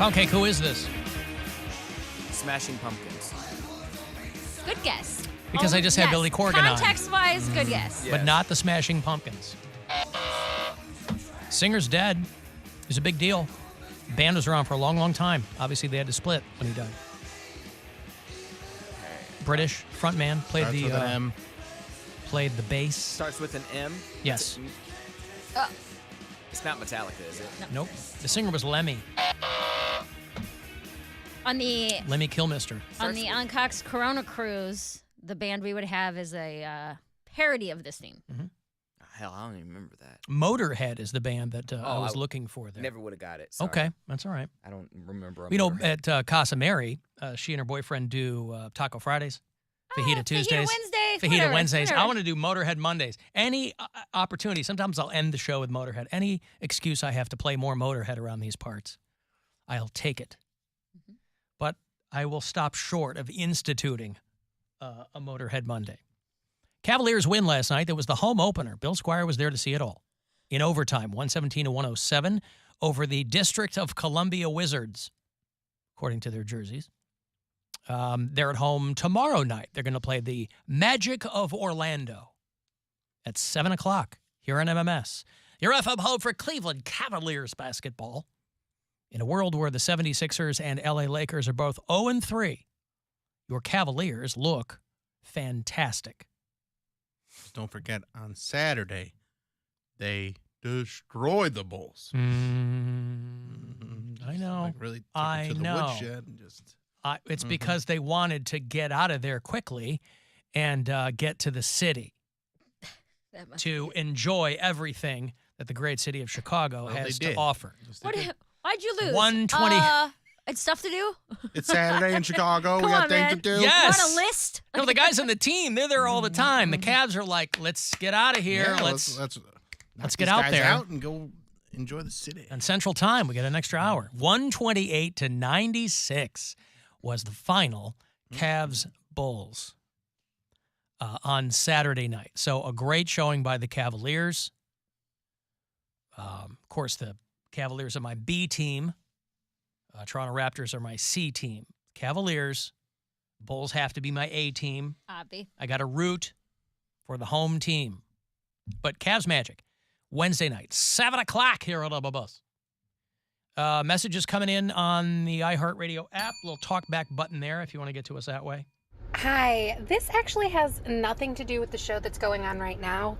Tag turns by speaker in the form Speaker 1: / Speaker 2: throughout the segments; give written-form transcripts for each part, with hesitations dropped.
Speaker 1: Poundcake, who is this?
Speaker 2: Smashing Pumpkins.
Speaker 3: Good guess.
Speaker 1: Because I just had Billy Corgan on.
Speaker 3: Context-wise, good guess.
Speaker 1: But not the Smashing Pumpkins. Singer's dead. It's a big deal. Band was around for a long, long time. Obviously, they had to split when he died. British frontman, played
Speaker 4: Starts with an M.
Speaker 1: Played the bass.
Speaker 2: Starts with an M?
Speaker 1: Yes.
Speaker 2: It's not Metallica, is it?
Speaker 1: Nope. The singer was Lemmy.
Speaker 3: On the
Speaker 1: Lemmy Kilmister.
Speaker 3: on the Alan Cox Corona Cruise, the band we would have is a parody of this theme.
Speaker 1: Mm-hmm.
Speaker 2: Hell, I don't even remember that.
Speaker 1: Motorhead is the band that I was looking for there.
Speaker 2: Never would have got it. Sorry.
Speaker 1: Okay, that's all right.
Speaker 2: I don't remember.
Speaker 1: You know, at Casa Mary, she and her boyfriend do Taco Fridays, Fajita Tuesdays, Fajita Wednesdays. I want to do Motorhead Mondays. Any opportunity. Sometimes I'll end the show with Motorhead. Any excuse I have to play more Motorhead around these parts, I'll take it. Mm-hmm. But I will stop short of instituting a Motorhead Monday. Cavaliers win last night. That was the home opener. Bill Squire was there to see it all. In overtime, 117-107 over the District of Columbia Wizards, according to their jerseys. They're at home tomorrow night. They're going to play the Magic of Orlando at 7 o'clock here on MMS. Your FM home for Cleveland Cavaliers basketball. In a world where the 76ers and LA Lakers are both 0-3, your Cavaliers look fantastic.
Speaker 4: Don't forget, on Saturday, they destroyed the Bulls.
Speaker 1: I know.
Speaker 4: Like really took
Speaker 1: I
Speaker 4: it to the
Speaker 1: know.
Speaker 4: woodshed and just.
Speaker 1: It's because they wanted to get out of there quickly and get to the city to enjoy everything that the great city of Chicago has to offer.
Speaker 3: Why'd you lose?
Speaker 1: 120.
Speaker 3: It's stuff to do?
Speaker 4: It's Saturday in Chicago. We got things to do.
Speaker 1: Yes.
Speaker 3: On a list?
Speaker 1: No, the guys on the team, they're there all the time. The Cavs are like, let's get out of here.
Speaker 4: Yeah,
Speaker 1: let's get
Speaker 4: these
Speaker 1: out
Speaker 4: guys
Speaker 1: there.
Speaker 4: out and go enjoy the city.
Speaker 1: On Central Time, we get an extra hour. 128-96 was the final Cavs-Bulls on Saturday night. So a great showing by the Cavaliers. Of course, the Cavaliers are my B team. Toronto Raptors are my C team. Cavaliers, Bulls have to be my A team.
Speaker 3: Obby.
Speaker 1: I got to root for the home team. But Cavs Magic, Wednesday night, 7 o'clock here on the Buzz. Messages coming in on the iHeartRadio app. Little talk back button there if you want to get to us that way.
Speaker 5: Hi, this actually has nothing to do with the show that's going on right now.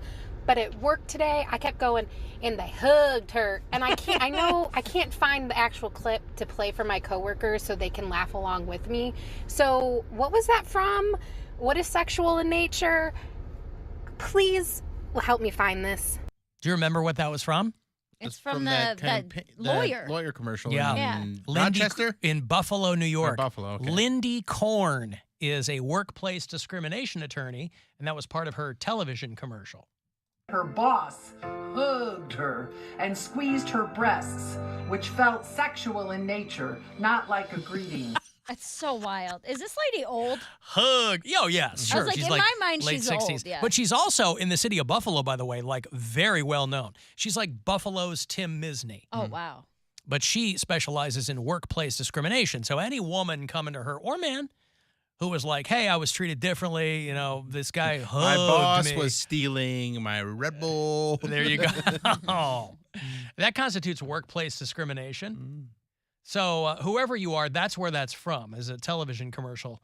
Speaker 5: But at work today, I kept going, and they hugged her. And I can't find the actual clip to play for my coworkers so they can laugh along with me. So what was that from? What is sexual in nature? Please help me find this.
Speaker 1: Do you remember what that was from?
Speaker 3: It's from the lawyer.
Speaker 4: That lawyer commercial in
Speaker 1: Lindy,
Speaker 4: Rochester?
Speaker 1: in Buffalo, New York.
Speaker 4: Buffalo, okay.
Speaker 1: Lindy Korn is a workplace discrimination attorney, and that was part of her television commercial.
Speaker 6: Her boss hugged her and squeezed her breasts, which felt sexual in nature, not like a greeting.
Speaker 3: That's so wild. Is this lady old?
Speaker 1: Hug. Oh, yeah, sure.
Speaker 3: I was like,
Speaker 1: she's
Speaker 3: in my mind,
Speaker 1: late
Speaker 3: she's
Speaker 1: 60s.
Speaker 3: old. Yeah.
Speaker 1: But she's also, in the city of Buffalo, by the way, like very well known. She's like Buffalo's Tim Misney.
Speaker 3: Oh, wow.
Speaker 1: But she specializes in workplace discrimination. So any woman coming to her, or man, who was like, hey, I was treated differently. You know, this guy hugged
Speaker 4: My boss
Speaker 1: me.
Speaker 4: was stealing my Red Bull.
Speaker 1: There you go. That constitutes workplace discrimination. So whoever you are, that's where that's from, is a television commercial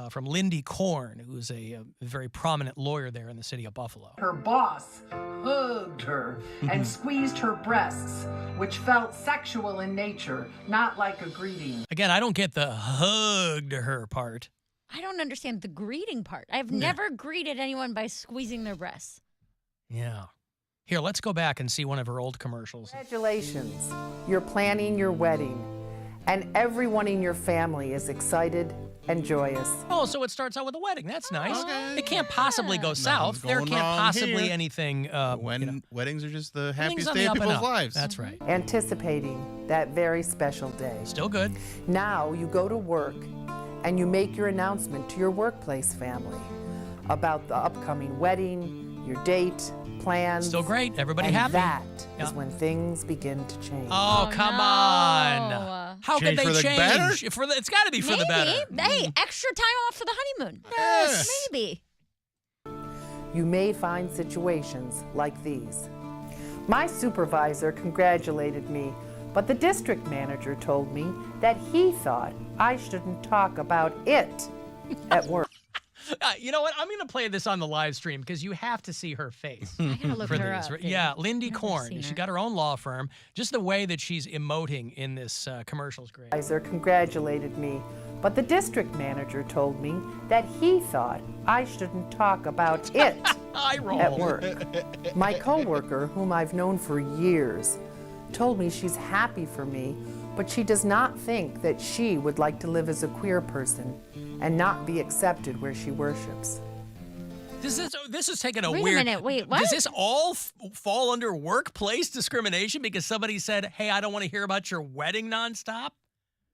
Speaker 1: from Lindy Korn, who's a very prominent lawyer there in the city of Buffalo.
Speaker 6: Her boss hugged her and squeezed her breasts, which felt sexual in nature, not like a greeting.
Speaker 1: Again, I don't get the hugged her part.
Speaker 3: I don't understand the greeting part. I've never greeted anyone by squeezing their breasts.
Speaker 1: Yeah. Here, let's go back and see one of her old commercials.
Speaker 7: Congratulations. You're planning your wedding, and everyone in your family is excited and joyous.
Speaker 1: Oh, so it starts out with a wedding. That's nice.
Speaker 4: Okay.
Speaker 1: It can't possibly go south. There
Speaker 4: going
Speaker 1: can't
Speaker 4: wrong
Speaker 1: possibly
Speaker 4: here.
Speaker 1: anything.
Speaker 4: Weddings are just the
Speaker 1: Everything's
Speaker 4: happiest
Speaker 1: on
Speaker 4: day
Speaker 1: the
Speaker 4: of
Speaker 1: up and
Speaker 4: people's
Speaker 1: up.
Speaker 4: lives.
Speaker 1: That's right.
Speaker 7: Anticipating that very special day.
Speaker 1: Still good.
Speaker 7: Now you go to work and you make your announcement to your workplace family about the upcoming wedding, your date, plans.
Speaker 1: Still great. Everybody
Speaker 7: and
Speaker 1: happy.
Speaker 7: That
Speaker 1: Yeah.
Speaker 7: is when things begin to change.
Speaker 1: Oh, come
Speaker 3: no.
Speaker 1: on. How could
Speaker 4: Change
Speaker 1: they
Speaker 4: for the
Speaker 1: change?
Speaker 4: better?
Speaker 1: It's got to be for the better.
Speaker 3: Hey, extra time off for the honeymoon.
Speaker 4: Yes.
Speaker 3: Maybe.
Speaker 7: You may find situations like these. My supervisor congratulated me, but the district manager told me that he thought I shouldn't talk about it at work.
Speaker 1: You know what? I'm going to play this on the live stream because you have to see her face.
Speaker 3: I gotta look
Speaker 1: for
Speaker 3: her
Speaker 1: this.
Speaker 3: up.
Speaker 1: Yeah, Lindy
Speaker 3: Never
Speaker 1: Korn.
Speaker 3: seen
Speaker 1: She
Speaker 3: her.
Speaker 1: got her own law firm. Just the way that she's emoting in this commercial is great.
Speaker 7: Supervisor congratulated me, but the district manager told me that he thought I shouldn't talk about it
Speaker 1: I roll.
Speaker 7: at work. My coworker, whom I've known for years, told me she's happy for me, but she does not think that she would like to live as a queer person and not be accepted where she worships.
Speaker 1: This is taking a
Speaker 3: Wait a
Speaker 1: weird.
Speaker 3: minute, wait, what?
Speaker 1: Does this all fall under workplace discrimination because somebody said, "Hey, I don't want to hear about your wedding nonstop"?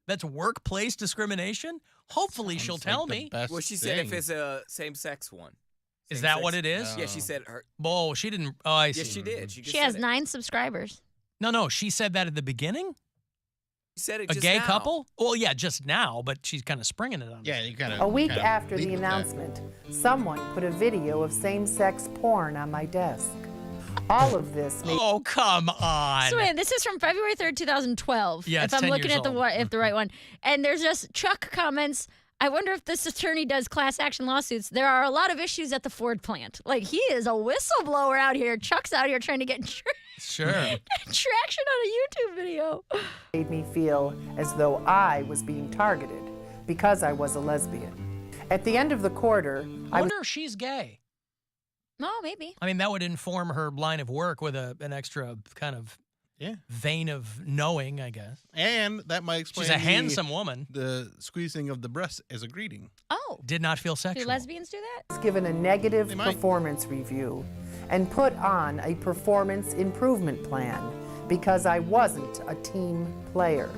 Speaker 1: That's workplace discrimination. Hopefully, she'll tell me.
Speaker 2: Well, she said if it's a same-sex one.
Speaker 1: Is that what it is?
Speaker 2: Yeah, she said her.
Speaker 1: Oh, she didn't. Oh, I see.
Speaker 2: Yes, she did. She, just
Speaker 3: She has
Speaker 2: said it.
Speaker 3: 9 subscribers.
Speaker 1: No, she said that at the beginning.
Speaker 2: She said it
Speaker 1: A
Speaker 2: just
Speaker 1: gay
Speaker 2: now.
Speaker 1: couple? Well, yeah, just now, but she's kind of springing it on.
Speaker 4: Yeah, you kind of.
Speaker 7: A week after the announcement, someone put a video of same-sex porn on my desk. All of this made
Speaker 1: Oh, come on.
Speaker 3: So wait, this is from February 3rd, 2012.
Speaker 1: Yeah,
Speaker 3: if
Speaker 1: it's
Speaker 3: I'm
Speaker 1: 10
Speaker 3: looking
Speaker 1: years
Speaker 3: at the
Speaker 1: old.
Speaker 3: if the right one. And there's just Chuck comments, I wonder if this attorney does class action lawsuits. There are a lot of issues at the Ford plant. Like, he is a whistleblower out here. Chuck's out here trying to get
Speaker 1: Sure.
Speaker 3: traction on a YouTube video.
Speaker 7: made me feel as though I was being targeted because I was a lesbian. At the end of the quarter,
Speaker 1: I
Speaker 7: I was
Speaker 1: wonder if she's gay.
Speaker 3: Oh, maybe.
Speaker 1: I mean, that would inform her line of work with an extra kind of vein of knowing, I guess.
Speaker 4: And that might explain.
Speaker 1: She's a handsome woman.
Speaker 4: The squeezing of the breast as a greeting.
Speaker 3: Oh.
Speaker 1: Did not feel
Speaker 3: Do
Speaker 1: sexual.
Speaker 3: lesbians do that?
Speaker 7: given a negative
Speaker 4: They might.
Speaker 7: performance review and put on a performance improvement plan because I wasn't a team player.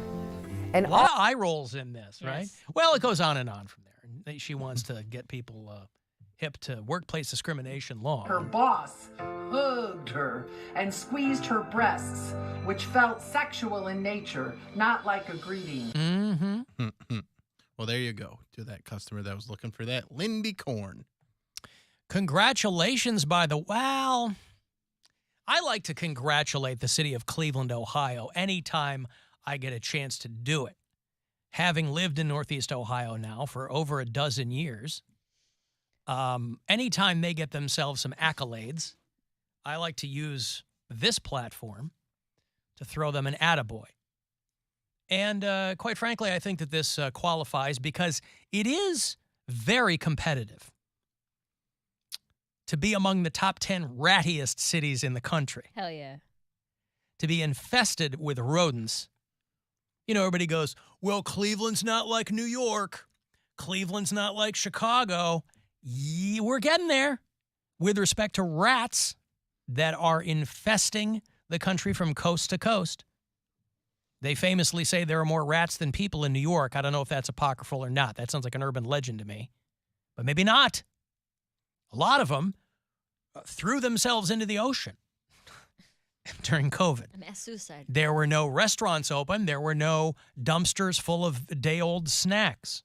Speaker 7: And
Speaker 1: A lot of eye rolls in this, right?
Speaker 3: Yes.
Speaker 1: Well, it goes on from there. She wants to get people hip to workplace discrimination law.
Speaker 6: Her boss hugged her and squeezed her breasts, which felt sexual in nature, not like a greeting.
Speaker 1: Mm-hmm.
Speaker 4: Well, there you go. To that customer that was looking for that. Lindy Korn.
Speaker 1: Congratulations, by the well. I like to congratulate the city of Cleveland, Ohio, anytime I get a chance to do it. Having lived in Northeast Ohio now for over a dozen years, anytime they get themselves some accolades, I like to use this platform to throw them an attaboy. And quite frankly, I think that this qualifies because it is very competitive to be among the top 10 rattiest cities in the country,
Speaker 3: Hell yeah.
Speaker 1: to be infested with rodents. You know, everybody goes, well, Cleveland's not like New York. Cleveland's not like Chicago. Yeah, we're getting there with respect to rats that are infesting the country from coast to coast. They famously say there are more rats than people in New York. I don't know if that's apocryphal or not. That sounds like an urban legend to me. But maybe not. A lot of them threw themselves into the ocean during COVID.
Speaker 3: A mass suicide.
Speaker 1: There were no restaurants open. There were no dumpsters full of day-old snacks.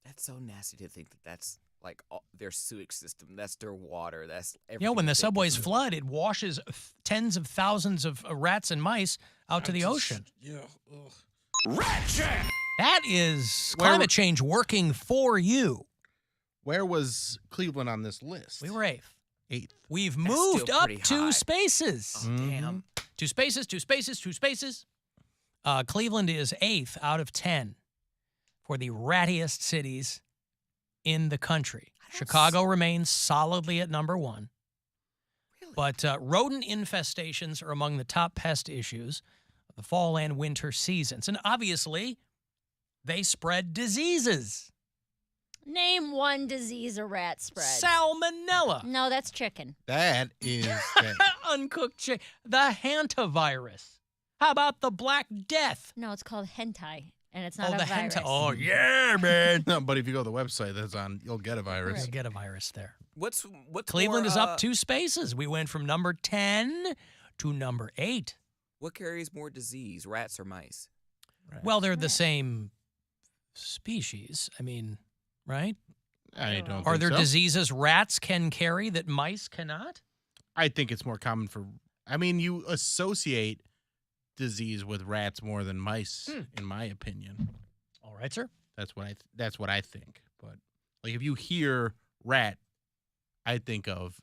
Speaker 2: That's so nasty to think that that's like their sewage system. That's their water. That's everything.
Speaker 1: You know, when the
Speaker 2: that they
Speaker 1: subways
Speaker 2: consume.
Speaker 1: flood, it washes tens of thousands of rats and mice out to the ocean.
Speaker 4: Yeah.
Speaker 1: That is
Speaker 4: Where-
Speaker 1: climate change working for you.
Speaker 4: Where was Cleveland on this list?
Speaker 1: We were 8th.
Speaker 4: 8th.
Speaker 1: We've
Speaker 2: That's
Speaker 1: moved
Speaker 2: still
Speaker 1: up
Speaker 2: pretty
Speaker 1: 2
Speaker 2: high.
Speaker 1: spaces.
Speaker 2: Oh, damn.
Speaker 1: 2 spaces, 2 spaces, 2 spaces. Cleveland is 8th out of 10 for the rattiest cities in the country. Chicago remains solidly at number 1.
Speaker 2: Really?
Speaker 1: But rodent infestations are among the top pest issues of the fall and winter seasons. And obviously, they spread diseases.
Speaker 3: Name one disease a rat spreads.
Speaker 1: Salmonella.
Speaker 3: No, that's chicken.
Speaker 4: That is. That.
Speaker 1: Uncooked chicken. The hantavirus. How about the Black Death?
Speaker 3: No, it's called hentai, and it's not
Speaker 1: Oh,
Speaker 3: a
Speaker 1: the
Speaker 3: virus.
Speaker 1: Oh, yeah, man.
Speaker 4: No, but if you go to the website that's on, you'll get a virus.
Speaker 1: You'll get a virus there.
Speaker 2: What's
Speaker 1: Cleveland
Speaker 2: more,
Speaker 1: is up 2 spaces. We went from number 10 to number 8.
Speaker 2: What carries more disease, rats or mice?
Speaker 4: Rats.
Speaker 1: Well, they're the same species. I mean, right?
Speaker 4: I don't.
Speaker 1: Are
Speaker 4: think
Speaker 1: there
Speaker 4: so.
Speaker 1: diseases rats can carry that mice cannot?
Speaker 4: I think it's more common for. I mean, you associate disease with rats more than mice, in my opinion.
Speaker 1: All right, sir.
Speaker 4: That's what I think. But like, if you hear rat, I think of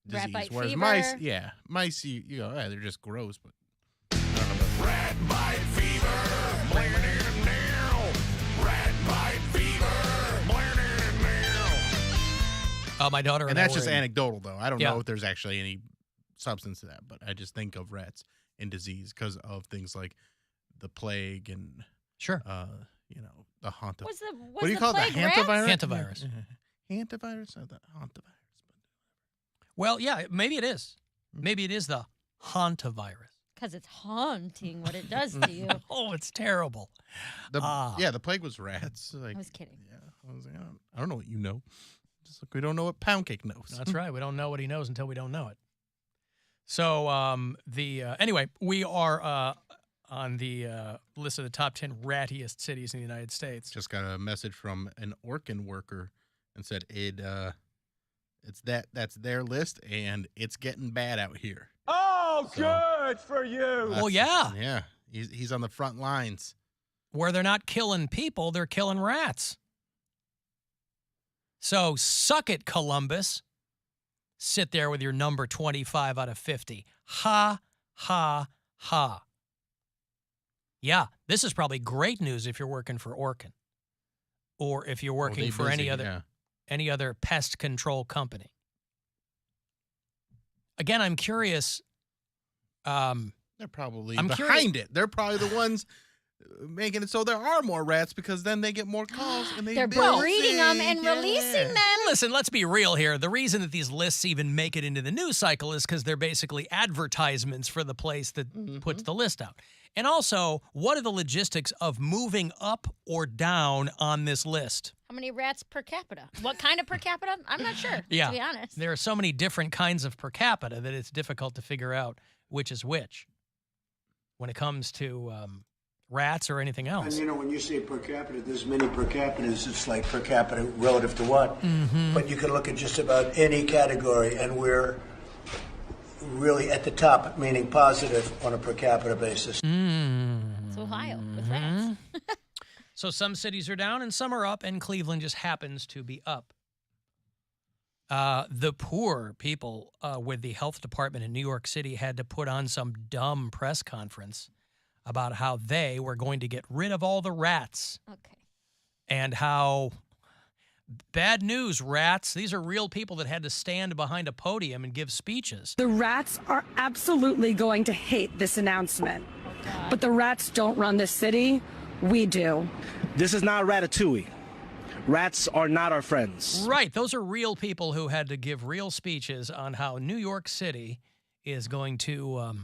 Speaker 4: disease.
Speaker 3: Rat bite
Speaker 4: Whereas
Speaker 3: fever.
Speaker 4: mice, you go, they're just gross. But I don't know about
Speaker 8: Rat bite fever. Rat bite fever.
Speaker 1: My daughter
Speaker 4: and
Speaker 1: I
Speaker 4: that's
Speaker 1: were
Speaker 4: just
Speaker 1: in-
Speaker 4: anecdotal, though. I don't
Speaker 1: Yeah.
Speaker 4: know if there's actually any substance to that, but I just think of rats and disease because of things like the plague and
Speaker 1: Sure.
Speaker 4: the haunt of.
Speaker 3: Was the
Speaker 4: What do you call it? The
Speaker 3: plague rats?
Speaker 4: hantavirus?
Speaker 1: Hantavirus.
Speaker 4: Hantavirus or the hantavirus?
Speaker 1: Well, yeah, maybe it is. Maybe it is the hantavirus.
Speaker 3: Because it's haunting what it does to you.
Speaker 1: Oh, it's terrible.
Speaker 4: The plague was rats. Like,
Speaker 3: I was kidding.
Speaker 4: Yeah, I was like, I don't know what you know. Just like we don't know what Poundcake knows.
Speaker 1: That's right. We don't know what he knows until we don't know it. So anyway, we are on the list of the top 10 rattiest cities in the United States.
Speaker 4: Just got a message from an Orkin worker and said that's their list and it's getting bad out here.
Speaker 8: Oh, good for you.
Speaker 1: Well, yeah.
Speaker 4: Yeah. He's on the front lines.
Speaker 1: Where they're not killing people, they're killing rats. So suck it, Columbus. Sit there with your number 25 out of 50. Ha, ha, ha. Yeah, this is probably great news if you're working for Orkin or if you're working for any other pest control company. Again, I'm curious.
Speaker 4: They're probably
Speaker 1: I'm
Speaker 4: behind it. They're probably the ones making it so there are more rats because then they get more calls and
Speaker 3: They're breeding them and releasing them.
Speaker 1: Listen, let's be real here. The reason that these lists even make it into the news cycle is because they're basically advertisements for the place that puts the list out. And also, what are the logistics of moving up or down on this list?
Speaker 3: How many rats per capita? What kind of per capita? I'm not sure,
Speaker 1: Yeah.
Speaker 3: to be honest.
Speaker 1: There are so many different kinds of per capita that it's difficult to figure out which is which when it comes to rats or anything else.
Speaker 9: And when you say per capita, there's many per capitas. It's like per capita relative to what? But you can look at just about any category, and we're really at the top, meaning positive on a per capita basis.
Speaker 3: It's Ohio with rats.
Speaker 1: So some cities are down and some are up, and Cleveland just happens to be up. The poor people with the health department in New York City had to put on some dumb press conference about how they were going to get rid of all the rats.
Speaker 3: Okay.
Speaker 1: And how bad news, rats. These are real people that had to stand behind a podium and give speeches.
Speaker 10: The rats are absolutely going to hate this announcement. But the rats don't run this city. We do.
Speaker 11: This is not Ratatouille. Rats are not our friends.
Speaker 1: Right. Those are real people who had to give real speeches on how New York City is going to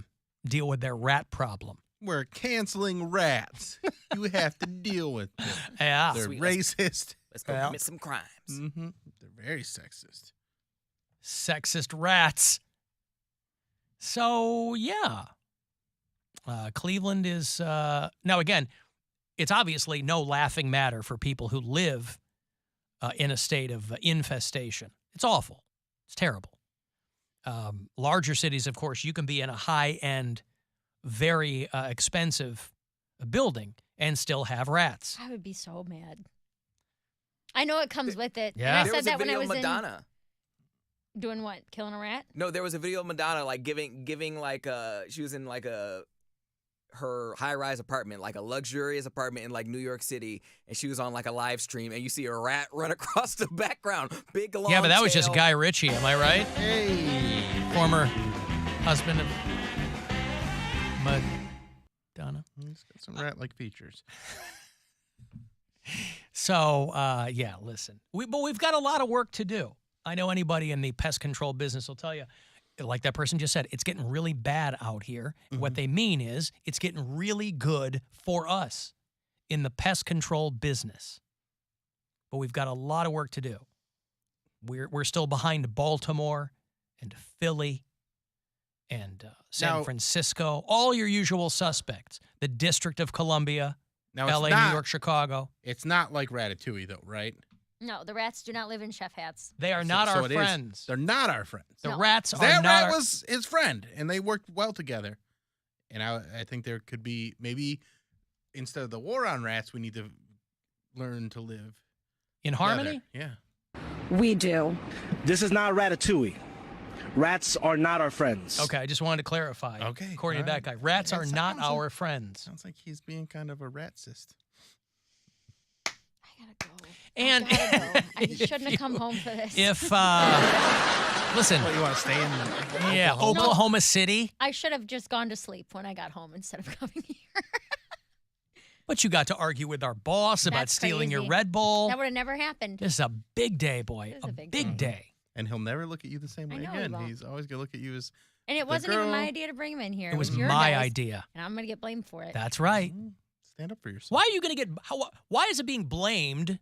Speaker 1: deal with their rat problem.
Speaker 4: We're canceling rats. You have to deal with them.
Speaker 1: Yeah.
Speaker 4: They're
Speaker 2: Sweet.
Speaker 4: racist.
Speaker 2: Let's go commit some crimes.
Speaker 4: They're very sexist.
Speaker 1: Sexist rats. So, yeah. Cleveland is, now again, it's obviously no laughing matter for people who live in a state of infestation. It's awful. It's terrible. Larger cities, of course, you can be in a high-end, very expensive building and still have rats.
Speaker 3: I would be so mad. I know it comes with it.
Speaker 1: Yeah.
Speaker 3: And I
Speaker 2: There
Speaker 3: said
Speaker 2: was a
Speaker 3: that when I
Speaker 2: video
Speaker 3: was
Speaker 2: of Madonna.
Speaker 3: doing what? Killing a rat?
Speaker 2: No, there was a video of Madonna like giving like she was in like her high-rise apartment, like a luxurious apartment in like New York City, and she was on like a live stream, and you see a rat run across the background, big long.
Speaker 1: Yeah, but that was
Speaker 2: tail.
Speaker 1: just Guy Ritchie, am I right?
Speaker 4: Hey.
Speaker 1: Former husband of Madonna.
Speaker 4: He's got some rat-like features.
Speaker 1: So, yeah, listen. But we've got a lot of work to do. I know anybody in the pest control business will tell you, like that person just said, it's getting really bad out here. What they mean is it's getting really good for us in the pest control business. But we've got a lot of work to do. We're still behind Baltimore and Philly and San Francisco, all your usual suspects. The District of Columbia, LA, New York, Chicago.
Speaker 4: It's not like Ratatouille, though, right?
Speaker 3: No, the rats do not live in chef hats.
Speaker 1: They are not our friends.
Speaker 4: They're not our friends.
Speaker 1: The rats are
Speaker 4: that
Speaker 1: not
Speaker 4: rat was his friend, and they worked well together. And I think there could be, maybe instead of the war on rats, we need to learn to live
Speaker 1: in harmony.
Speaker 4: Yeah.
Speaker 10: We do.
Speaker 11: This is not Ratatouille. Rats are not our friends.
Speaker 1: Okay, I just wanted to clarify.
Speaker 4: Okay.
Speaker 1: According to that guy, rats are not our friends.
Speaker 4: Sounds like he's being kind of a ratsist.
Speaker 3: I gotta go.
Speaker 1: And
Speaker 3: I shouldn't have come home for this.
Speaker 1: If listen,
Speaker 4: What, you want to stay in
Speaker 1: Oklahoma City?
Speaker 3: I should have just gone to sleep when I got home instead of coming here.
Speaker 1: But you got to argue with our boss about
Speaker 3: That's
Speaker 1: stealing your
Speaker 3: crazy.
Speaker 1: Red Bull.
Speaker 3: That would have never happened.
Speaker 1: This is a big day, boy.
Speaker 3: This is
Speaker 1: A
Speaker 3: a big
Speaker 1: big day.
Speaker 4: And he'll never look at you the same way
Speaker 3: I know he
Speaker 4: again.
Speaker 3: won't.
Speaker 4: He's always going to look at you as
Speaker 3: And it
Speaker 4: the
Speaker 3: wasn't even
Speaker 4: girl.
Speaker 3: my idea to bring him in here.
Speaker 1: It was
Speaker 3: your
Speaker 1: my
Speaker 3: guys',
Speaker 1: idea.
Speaker 3: And I'm going to get blamed for it.
Speaker 1: That's right.
Speaker 4: Stand up for yourself.
Speaker 1: Why are you going to get? Why is it being blamed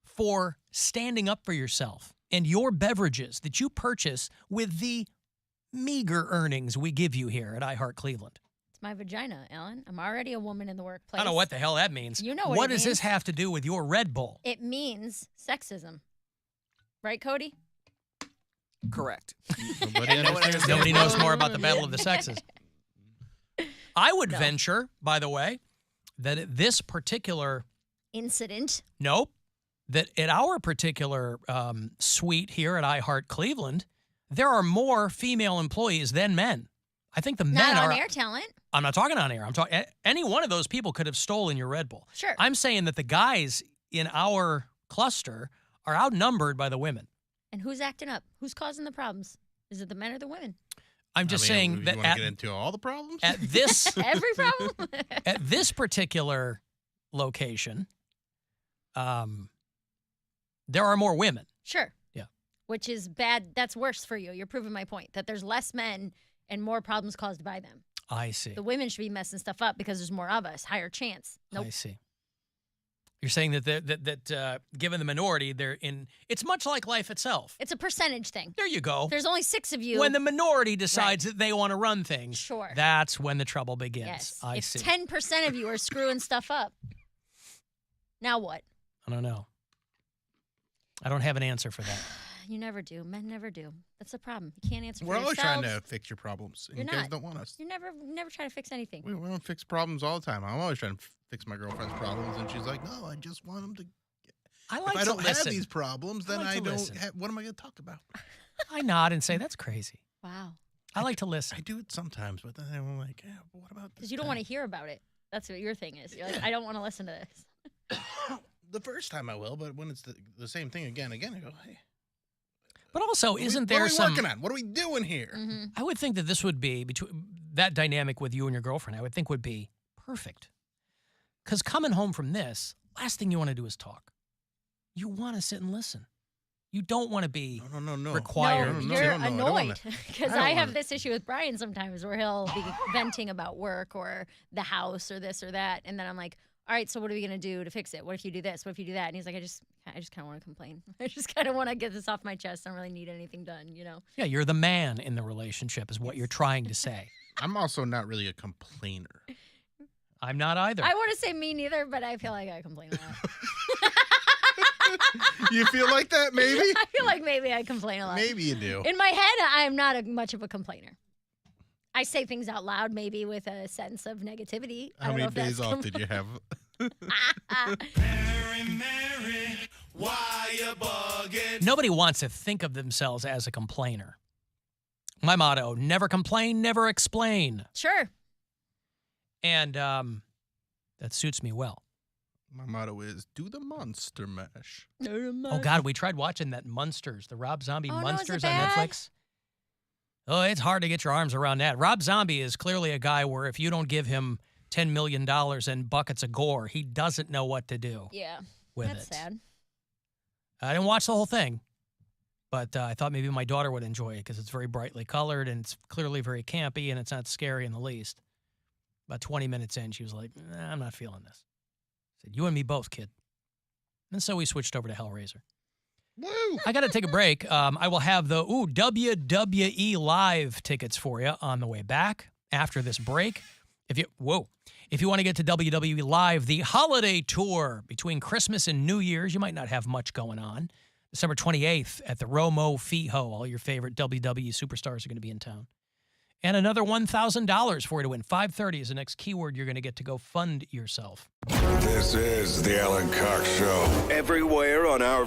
Speaker 1: for standing up for yourself and your beverages that you purchase with the meager earnings we give you here at iHeart Cleveland?
Speaker 3: It's my vagina, Alan. I'm already a woman in the workplace.
Speaker 1: I don't know what the hell that means.
Speaker 3: You know
Speaker 1: what
Speaker 3: it
Speaker 1: does this
Speaker 3: means.
Speaker 1: have to do with your Red Bull?
Speaker 3: It means sexism. Right, Cody?
Speaker 2: Correct.
Speaker 1: Nobody knows more about the battle of the sexes. I would venture, by the way, that at this particular
Speaker 3: incident,
Speaker 1: that at our particular suite here at iHeart Cleveland, there are more female employees than men. I think the men
Speaker 3: not
Speaker 1: are
Speaker 3: on air talent.
Speaker 1: I'm not talking on air. I'm talking. Any one of those people could have stolen your Red Bull.
Speaker 3: Sure.
Speaker 1: I'm saying that the guys in our cluster are outnumbered by the women.
Speaker 3: And who's acting up? Who's causing the problems? Is it the men or the women?
Speaker 1: I'm just saying that
Speaker 4: you want to get into all the problems
Speaker 1: at this
Speaker 3: every problem
Speaker 1: at this particular location, there are more women.
Speaker 3: Sure.
Speaker 1: Yeah.
Speaker 3: Which is bad. That's worse for you. You're proving my point that there's less men and more problems caused by them.
Speaker 1: I see.
Speaker 3: The women should be messing stuff up because there's more of us, higher chance. Nope.
Speaker 1: I see. You're saying that given the minority, they're in. It's much like life itself.
Speaker 3: It's a percentage thing.
Speaker 1: There you go.
Speaker 3: There's only 6 of you.
Speaker 1: When the minority decides that they want to run things,
Speaker 3: Sure.
Speaker 1: that's when the trouble begins.
Speaker 3: Yes.
Speaker 1: I
Speaker 3: if
Speaker 1: see.
Speaker 3: 10% of you are screwing stuff up, now what?
Speaker 1: I don't know. I don't have an answer for that.
Speaker 3: You never do. Men never do. That's the problem. You can't answer
Speaker 4: We're
Speaker 3: for
Speaker 4: always
Speaker 3: yourselves.
Speaker 4: trying to fix your problems, and
Speaker 3: You're
Speaker 4: you guys
Speaker 3: not.
Speaker 4: don't want us.
Speaker 3: You never try to fix anything.
Speaker 4: We don't fix problems all the time. I'm always trying to fix my girlfriend's problems, and she's like, "No, I just want them to."
Speaker 1: I like
Speaker 4: if I
Speaker 1: to
Speaker 4: don't
Speaker 1: listen.
Speaker 4: have these problems, then
Speaker 1: like
Speaker 4: I
Speaker 1: to
Speaker 4: don't.
Speaker 1: listen.
Speaker 4: What am I going to talk about?
Speaker 1: I nod and say, that's crazy.
Speaker 3: Wow.
Speaker 1: I like to listen.
Speaker 4: I do it sometimes, but then I'm like, yeah, but what about this?
Speaker 3: Because you don't want to hear about it. That's what your thing is. You're like, I don't want to listen to this.
Speaker 4: The first time I will, but when it's the same thing again, I go, hey.
Speaker 1: But also,
Speaker 4: What
Speaker 1: isn't
Speaker 4: are
Speaker 1: there
Speaker 4: we
Speaker 1: some?
Speaker 4: working on? What are we doing here?
Speaker 3: Mm-hmm.
Speaker 1: I would think that this would be between that dynamic with you and your girlfriend. I would think would be perfect. Because coming home from this, last thing you want to do is talk. You want to sit and listen. You don't want to be
Speaker 4: No.
Speaker 1: required.
Speaker 3: No, you're
Speaker 4: no,
Speaker 3: annoyed because
Speaker 4: I don't
Speaker 3: I have
Speaker 4: wanna-
Speaker 3: this issue with Brian sometimes where he'll be venting about work or the house or this or that, and then I'm like, all right, so what are we gonna do to fix it? What if you do this? What if you do that? And he's like, I just kind of want to complain. I just kind of want to get this off my chest. I don't really need anything done, you know?
Speaker 1: Yeah, you're the man in the relationship, is what you're trying to say.
Speaker 4: I'm also not really a complainer.
Speaker 1: I'm not either.
Speaker 3: I want to say me neither, but I feel like I complain a lot.
Speaker 4: You feel like that, maybe?
Speaker 3: I feel like maybe I complain a lot.
Speaker 4: Maybe you do.
Speaker 3: In my head, I'm not much of a complainer. I say things out loud, maybe with a sense of negativity. I
Speaker 4: How
Speaker 3: don't
Speaker 4: many
Speaker 3: know if
Speaker 4: days
Speaker 3: that's
Speaker 4: off did you have?
Speaker 8: Mary, why you bugging?
Speaker 1: Nobody wants to think of themselves as a complainer. My motto, never complain, never explain.
Speaker 3: Sure.
Speaker 1: And that suits me well.
Speaker 4: My motto is, do the monster mash.
Speaker 1: Oh, God, we tried watching that Munsters, the Rob Zombie
Speaker 3: Oh, no, is it
Speaker 1: Munsters on
Speaker 3: bad?
Speaker 1: Netflix. Oh, it's hard to get your arms around that. Rob Zombie is clearly a guy where if you don't give him $10 million and buckets of gore, he doesn't know what to do
Speaker 3: Yeah.
Speaker 1: with
Speaker 3: That's
Speaker 1: it.
Speaker 3: sad.
Speaker 1: I didn't watch the whole thing, but I thought maybe my daughter would enjoy it because it's very brightly colored and it's clearly very campy and it's not scary in the least. About 20 minutes in, she was like, nah, I'm not feeling this. I said, you and me both, kid. And so we switched over to Hellraiser.
Speaker 4: Woo!
Speaker 1: I got to take a break. I will have the WWE Live tickets for you on the way back after this break. If you want to get to WWE Live, the holiday tour between Christmas and New Year's, you might not have much going on. December 28th at the Romo Fiho. All your favorite WWE superstars are going to be in town. And another $1,000 for you to win. 5:30 is the next keyword you're going to get to go fund yourself.
Speaker 8: This is the Alan Cox Show. Everywhere on our